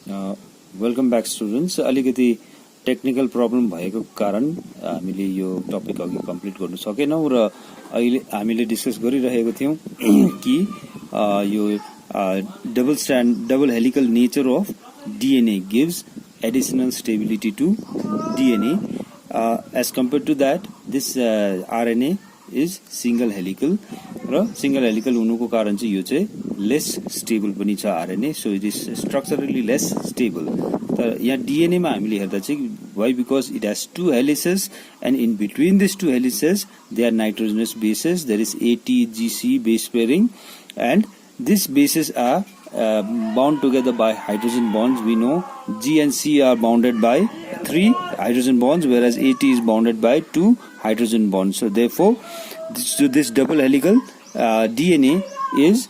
Welcome back students. अलिकति technical problem भएको कारण हामीले यो टपिक अघि कम्प्लिट गर्न सकेनौं र अहिले हामीले डिस्कस गरिरहेको थियौं कि यो double helical nature of DNA gives additional stability to DNA as compare to that this RNA is single helical र सिंगल हेलिकल हुनुको कारण चाहिँ यो चाहिँ लेस स्टेबल पनि छ RNA, so it is structurally less stable. तर यहाँ डीएनए मा हामीले हेर्दा चाहिँ why because it has two helices and in between this two helices they are nitrogenous bases, there is ATGC base pairing and these bases are bound together by hydrogen bonds. We know G and C are bounded by 3 hydrogen bonds, whereas AT is bounded by 2 hydrogen bonds. So therefore this double helical DNA is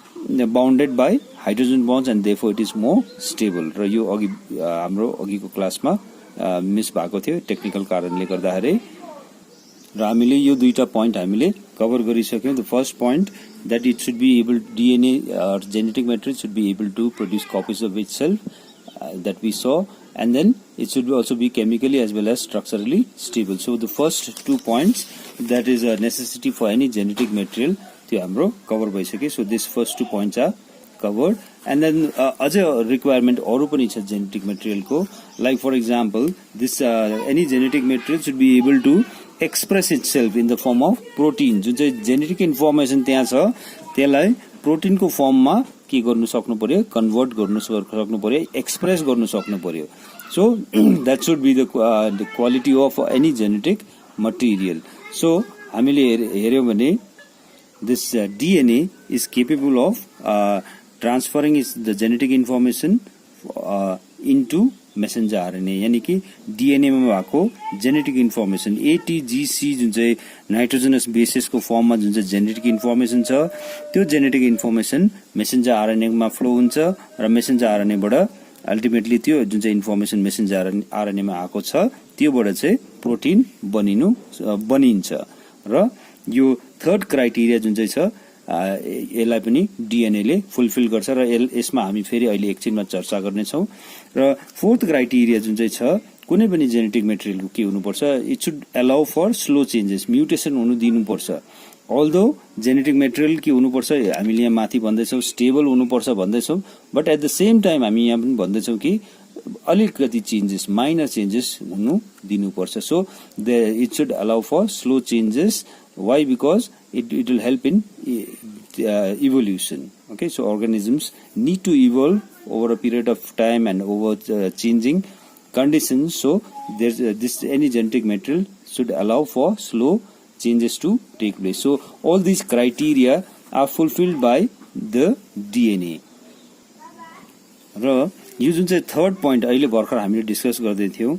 bounded by hydrogen bonds and therefore it is more stable. र यो अघि हाम्रो अघिको क्लासमा miss भएको थियो technical कारणले गर्दाखेरि र हामीले यो दुईटा पोइन्ट हामीले कभर गरिसक्यौं। The first point that it should be able DNA or genetic material should be able to produce copies of itself that we saw, and then it should also be chemically as well as structurally stable. So the first 2 points that is a necessity for any genetic material त्यो हाम्रो cover भइसक्यो। So this first 2 points are covered, and then अझै requirement अरु पनि छ genetic material को, like for example this any genetic material should be able to express itself in the form of protein. जुन चाहिँ जेनेटिक इन्फर्मेसन त्यहाँ छ त्यसलाई प्रोटिन को फर्म मा के गर्नु सक्नु पर्यो, कन्भर्ट गर्नु सक्नु पर्यो, एक्सप्रेस गर्नु सक्नु पर्यो। So that should be the quality of any genetic material. So हामीले हेर्यौं भने this DNA is capable of transferring the genetic information into messenger RNA, यानी कि डीएनए मा भएको जेनेटिक इन्फर्मेसन ATGC जुन चाहिँ नाइट्रोजनस बेसेस को फर्म मा जुन चाहिँ जेनेटिक इन्फर्मेसन छ त्यो जेनेटिक इन्फर्मेसन मेसेन्जर आरएनए मा फ्लो हुन्छ र मेसेन्जर आरएनए बाट अल्टिमेटली त्यो जुन चाहिँ इन्फर्मेसन मेसेन्जर आरएनए मा आएको छ त्योबाट चाहिँ प्रोटिन बनिन्छ। र यो थर्ड क्राइटेरिया जुन चाहिँ छ यसलाई पनि डीएनए ले फुलफिल गर्छ र यसमा हामी फेरि अहिले एकछिनमा चर्चा गर्नेछौं। र फोर्थ क्राइटेरिया जुन चाहिँ छ कुनै पनि जेनेटिक मटेरियलको के हुनुपर्छ, it should allow for slow changes, mutation हुनु दिनुपर्छ। अल्दो जेनेटिक मटेरियल के हुनुपर्छ हामीले यहाँ माथि भन्दैछौं स्टेबल हुनुपर्छ भन्दैछौं, but at the same time हामी यहाँ पनि भन्दैछौं कि अलिकति चेन्जेस माइनर चेन्जेस हुनु दिनुपर्छ। So it should allow for slow changes. Why? Because it will help in evolution. Okay, so organisms need to evolve over a period of time and over changing conditions. So there's this any genetic material should allow for slow changes to take place. So all these criteria are fulfilled by the DNA. र यो जुन चाहिँ third point अहिले भर्खर हामीले discuss गर्दै थियौं,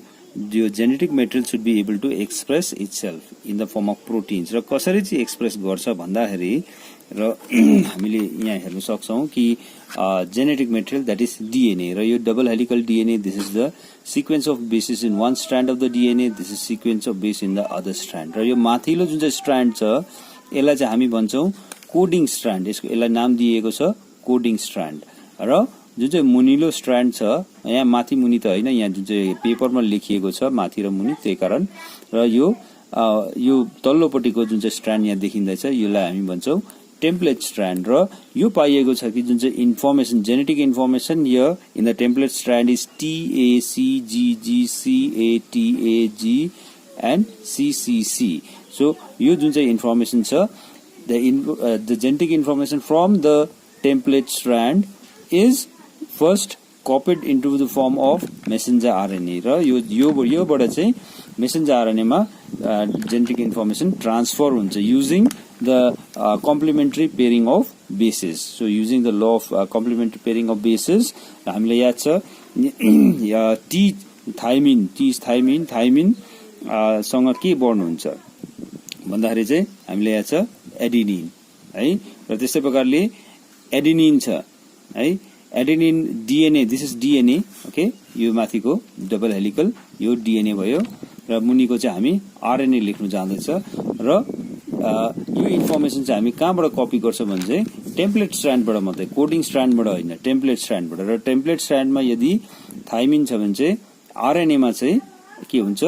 यो genetic material should be able to express itself in the form of proteins. र कसरी चाहिँ एक्सप्रेस गर्छ भन्दाखेरि र हामीले यहाँ हेर्न सक्छौं कि genetic material that is DNA र यो double helical DNA this is the sequence of basis in one Strand of the DNA, this is sequence of base in the other Strand. र यो माथिल्लो जुन चाहिँ स्ट्रान्ड छ यसलाई चाहिँ हामी भन्छौं कोडिङ स्ट्रान्ड, यसलाई नाम दिएको छ कोडिङ स्ट्रान्ड। र जुन चाहिँ मुनिलो स्ट्रान्ड छ यहाँ माथि मुनि त हैन, यहाँ जुन चाहिँ पेपरमा लेखिएको छ माथि र मुनि त्यही कारण, र यो तल्लोपट्टिको जुन चाहिँ स्ट्रान्ड यहाँ देखिँदैछ यसलाई हामी भन्छौं टेम्प्लेट स्ट्रान्ड। र यो पाइएको छ कि जुन चाहिँ information genetic information here in the template Strand is TACGGCATAG and CCC। So यो जुन चाहिँ इन्फर्मेसन छ the genetic information from the template Strand is first copied into the form of messenger RNA र योबाट चाहिँ messenger RNA मा genetic information transfer हुन्छ using the complementary pairing of bases. So using the law of complementary pairing of bases हामीले याद छ T thymine सँग के बन्ड हुन्छ भन्दाखेरि चाहिँ हामीले याद छ एडेनिन है, र त्यस्तै प्रकारले एडेनिन छ है, adenine DNA this is DNA. Okay, यो माथिको डबल हेलिकल यो डीएनए भयो र मुनिको चाहिँ हामी आरएनए लेख्नु जाँदैछ र यो इन्फर्मेसन चाहिँ हामी कहाँबाट कपी गर्छ भने चाहिँ टेम्प्लेट स्ट्रान्डबाट मात्रै, कोडिङ स्ट्रान्डबाट होइन, टेम्प्लेट स्ट्रान्डबाट। र टेम्प्लेट स्ट्रान्डमा यदि थाइमिन छ भने चाहिँ आरएनए मा चाहिँ के हुन्छ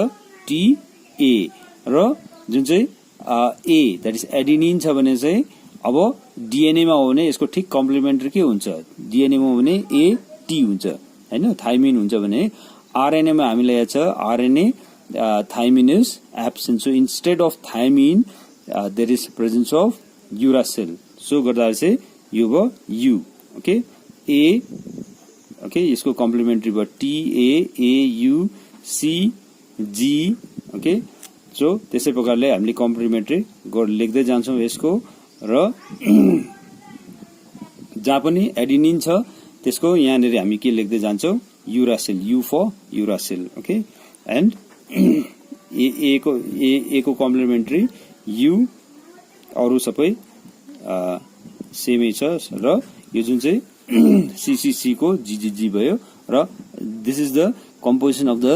TA र जुन चाहिँ ए दैट इज एडेनिन छ भने चाहिँ अब डीएनए मा हो भने यसको ठीक कम्प्लिमेन्ट्री के हुन्छ डीएनए मा हो भने AT हुन्छ हैन थाइमिन हुन्छ भने आरएनए मा हामीलाई याद छ RNA thymine is absent so instead of thymine there is presence of uracil so गर्दा चाहिँ यो भयो यु ओके ए ओके यसको कम्प्लिमेन्ट्री भयो TAAUCG ओके सो त्यसै प्रकारले हामीले कम्प्लिमेन्ट्री लेख्दै जान्छौं यसको र जहाँ पनि एडेनिन छ त्यसको यहाँनेरि हामी के लेख्दै जान्छौं युरासिल यु फर युरासिल ओके एन्ड ए को कम्प्लिमेन्ट्री यु अरु सबै सेमै छ र यो जुन चाहिँ CCC को GGG भयो र this is the composition of the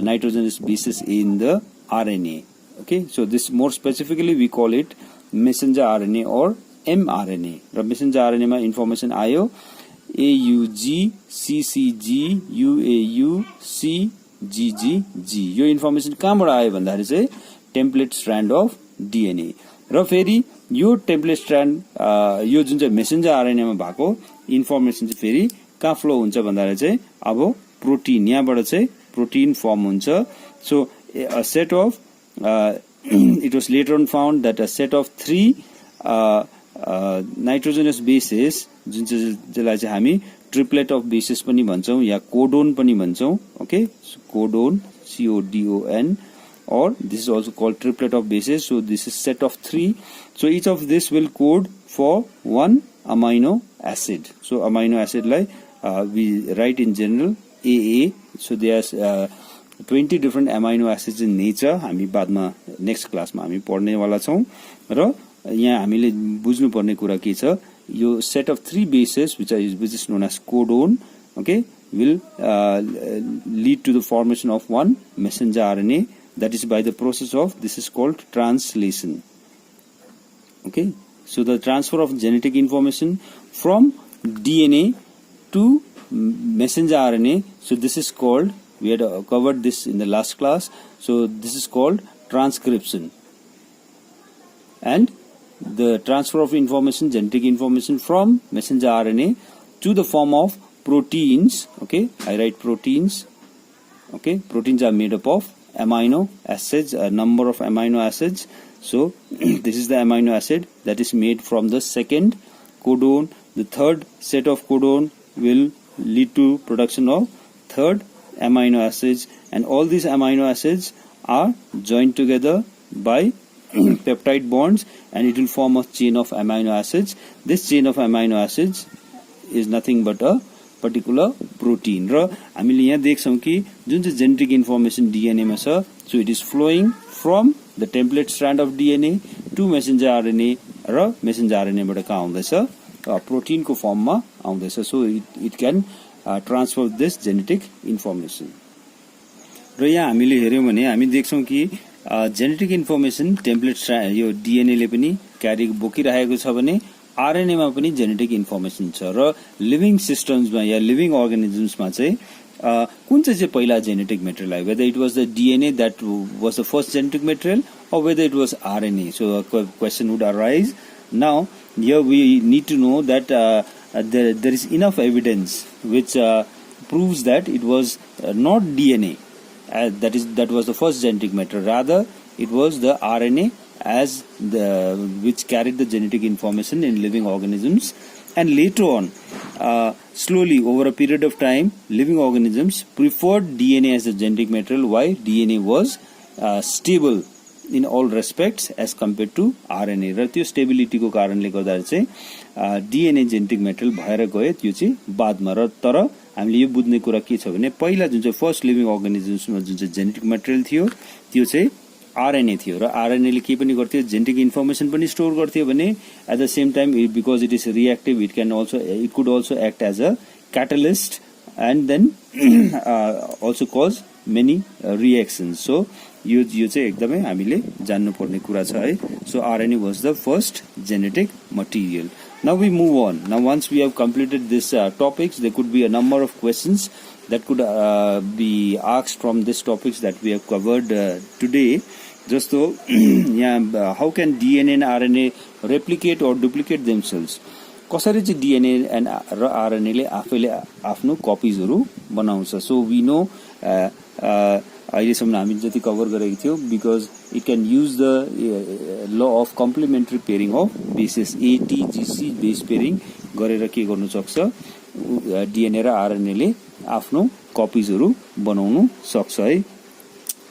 nitrogenous bases in the RNA. Okay, so this more specifically we call it messenger RNA or mRNA. र messenger RNA मा information आयो AUG CCG UAU CGGG यो information कहाँबाट आयो भन्दाखेरि चाहिँ template Strand of DNA र फेरि यो टेम्प्लेट स्ट्रान्ड यो जुन चाहिँ messenger RNA मा भएको information चाहिँ फेरि कहाँ फ्लो हुन्छ भन्दाखेरि चाहिँ अब प्रोटीन यहाँबाट चाहिँ प्रोटीन फर्म हुन्छ so a set of it was later on found that a set of 3 nitrogenous bases जुन चाहिँ जसलाई चाहिँ हामी ट्रिपलेट अफ बेसेस पनि भन्छौं या कोडोन पनि भन्छौं okay codon CODON or this is also called triplet of bases so this is set of 3 so each of this will code for one amino acid so amino acid like we write in general AA so there's 20 different amino acids in nature हामी बादमा next क्लासमा हामी पढ्ने वाला छौं र यहाँ हामीले बुझ्नु पर्ने कुरा के छ यो set of 3 bases which is known as codon okay will lead to the formation of one messenger RNA that is by the process of this is called translation okay so the transfer of genetic information from DNA to messenger RNA so this is called we had covered this in the last class so this is called transcription and the transfer of information genetic information from messenger RNA to the form of proteins okay I write proteins okay proteins are made up of amino acids a number of amino acids so this is the amino acid that is made from the second codon the third set of codon will lead to production of third amino acids and all these amino acids are joined together by peptide bonds and it will form a chain of amino acids this chain of amino acids is nothing but a particular protein र हामीले यहाँ देख्छौं कि जुन चाहिँ genetic information DNA मा छ so it is flowing from the template strand of DNA to messenger RNA र messenger RNA बाट कहाँ आउँदैछ प्रोटिन को फर्म मा आउँदैछ so it can transfer this genetic information र यहाँ हामीले हेर्यौं भने हामी देख्छौं कि जेनेटिक इन्फर्मेसन टेम्प्लेट यो डीएनए ले पनि क्यारी बोकिरहेको छ भने आरएनए मा पनि जेनेटिक इन्फर्मेसन छ र लिभिङ सिस्टम्स मा या लिभिङ अर्गानिजम्स मा चाहिँ कुन चाहिँ पहिला जेनेटिक मेटेरियल आयो whether it was the DNA that was the first genetic material or whether it was RNA so a question would arise now here we need to know that there is enough evidence which proves that it was not DNA that was the first genetic material rather it was the RNA as which carried the genetic information in living organisms and later on slowly over a period of time living organisms preferred DNA as a genetic material why DNA was stable in all respects as compared to RNA र त्यो stability को कारणले गर्दा चाहिँ DNA genetic material भएर गयो त्यो चाहिँ बादमा र तर हामीले यो बुझ्ने कुरा के छ भने पहिला जुन चाहिँ फर्स्ट लिभिङ अर्गानिजम्स मा जुन चाहिँ जेनेटिक मेटेरियल थियो त्यो चाहिँ आरएनए थियो र आरएनए ले के पनि गर्थ्यो जेनेटिक इन्फर्मेसन पनि स्टोर गर्थ्यो भने at the same time because it is reactive it could also act as a catalyst and then also cause many reactions so यो चाहिँ एकदमै हामीले जान्नु पर्ने कुरा छ है so RNA was the first genetic material Now we move on. Now once we have completed this topics, there could be a number of questions that could be asked from these topics that we have covered today. Just so, yeah, how can DNA and RNA replicate or duplicate themselves? कसरी चाहिँ DNA and RNA ले आफैले आफ्नो कपिजहरु बनाउँछ. So we know अहिलेसम्म हामी जति cover गरेको थियौ, because it can use the law of complementary pairing of bases A, T, G, C base pairing गरेर के गर्नु सक्छ, DNA र RNA ले आफ्नो कपिजहरु बनाउनु सक्छ है.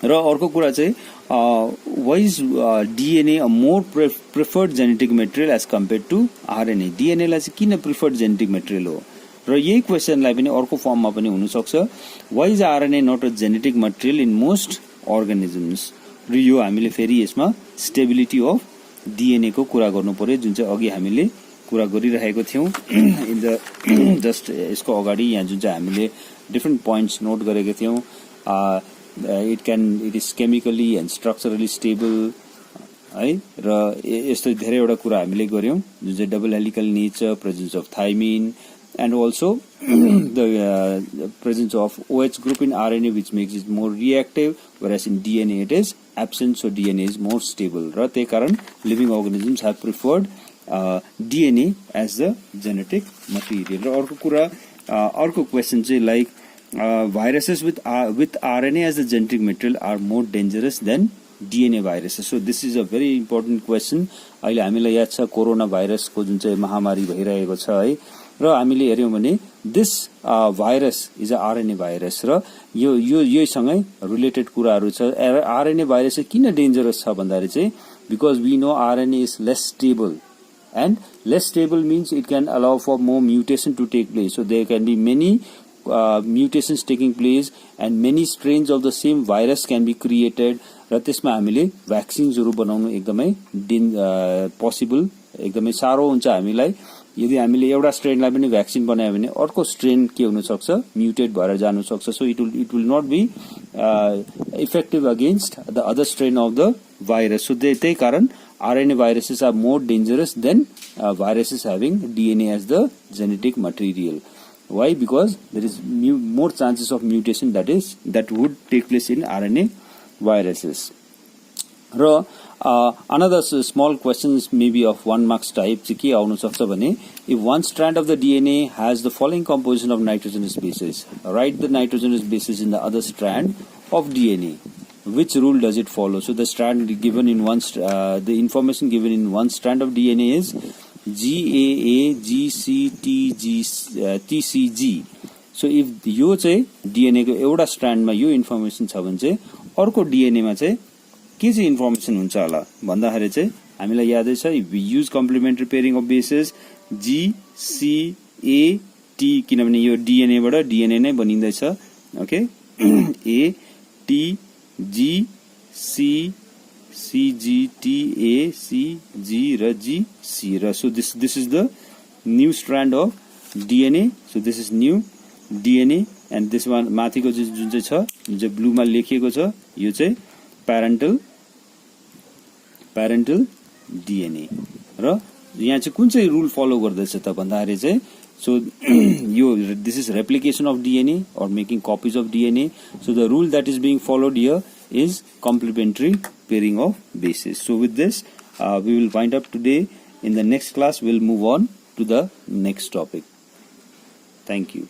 र अर्को कुरा चाहिँ why is DNA a more preferred genetic material as compared to RNA? DNA लाई चाहिँ किन preferred genetic material हो? र यही क्वेशनलाई पनि अर्को फर्ममा पनि हुन सक्छ, why is RNA not a genetic material in most organisms? र यो हामीले फेरि यसमा स्टेबिलिटी अफ DNA को कुरा गर्नु पर्यो, जुन चाहिँ अघि हामीले कुरा गरिरहेको थियौं इन द जस्ट यसको अगाडि यहाँ जुन चाहिँ हामीले डिफरेंट पोइन्ट्स नोट गरेका थियौं. it is chemically and structurally stable है, र यस्तो धेरैवटा कुरा हामीले गर्यौं, जुन चाहिँ double helical nature, presence of thymine, and also the presence of OH group in RNA, which makes it more reactive, whereas in DNA it is absent, so DNA is more stable. र त्यही कारण living organisms have preferred DNA as the genetic material. र अर्को कुरा, अर्को question चाहिँ like viruses with RNA as the genetic material are more dangerous than DNA viruses. So this is a very important question. अहिले हामीलाई याद छ corona virus को जुन चाहिँ महामारी भइरहेको छ है, र हामीले हेर्यौं भने this virus is a RNA virus, र यो सँगै रिलेटेड कुराहरु छ. RNA भाइरस चाहिँ किन डेन्जरस छ भन्दाखेरि चाहिँ because we know RNA is less stable, and less stable means it can allow for more mutation to take place. So there can be many mutations taking place and many strains of the same virus can be created. र त्यसमा हामीले भ्याक्सिन्सहरु बनाउनु एकदमै possible, एकदमै सारो हुन्छ हामीलाई. यदि हामीले एउटा स्ट्रेनलाई पनि भ्याक्सिन बनायो भने अर्को स्ट्रेन के हुन सक्छ, म्युटेट भएर जानु सक्छ. So it will not be effective against the other strain of the virus. So त्यही कारण RNA viruses are more dangerous than viruses having DNA as the genetic material. Why? Because there is more chances of mutation that would take place in RNA viruses. र another small questions maybe of 1 marks type चाहिँ के आउन सक्छ भने, if one strand of the DNA has the following composition of nitrogenous bases, write the nitrogenous bases in the other strand of DNA. Which rule does it follow? So the strand given in the information given in one strand of DNA is GAA, GC, TCG. So if यो चाहिँ DNA को एउटा स्ट्रान्डमा यो information छ भने चाहिँ अर्को DNA मा चाहिँ के चाहिँ इन्फर्मेसन हुन्छ होला भन्दाखेरि चाहिँ हामीलाई यादै छ, we use complementary pairing of bases G, C, A, T, किनभने यो DNA बाट DNA नै बनिँदैछ. Okay, A, T, G, C, C, G, T, A, C, G र G, C र. So this is the new strand of DNA. So this is new DNA, and this one माथिको जुन चाहिँ छ, जुन चाहिँ ब्लूमा लेखिएको छ, यो चाहिँ parental DNA. र यहाँ चाहिँ कुन चाहिँ रूल फलो गर्दैछ त भन्दाखेरि चाहिँ, so this is replication of DNA or making copies of DNA. So the rule that is being followed here is complementary pairing of bases. So with this we will wind up today. In the next class we'll move on to the next topic. Thank you.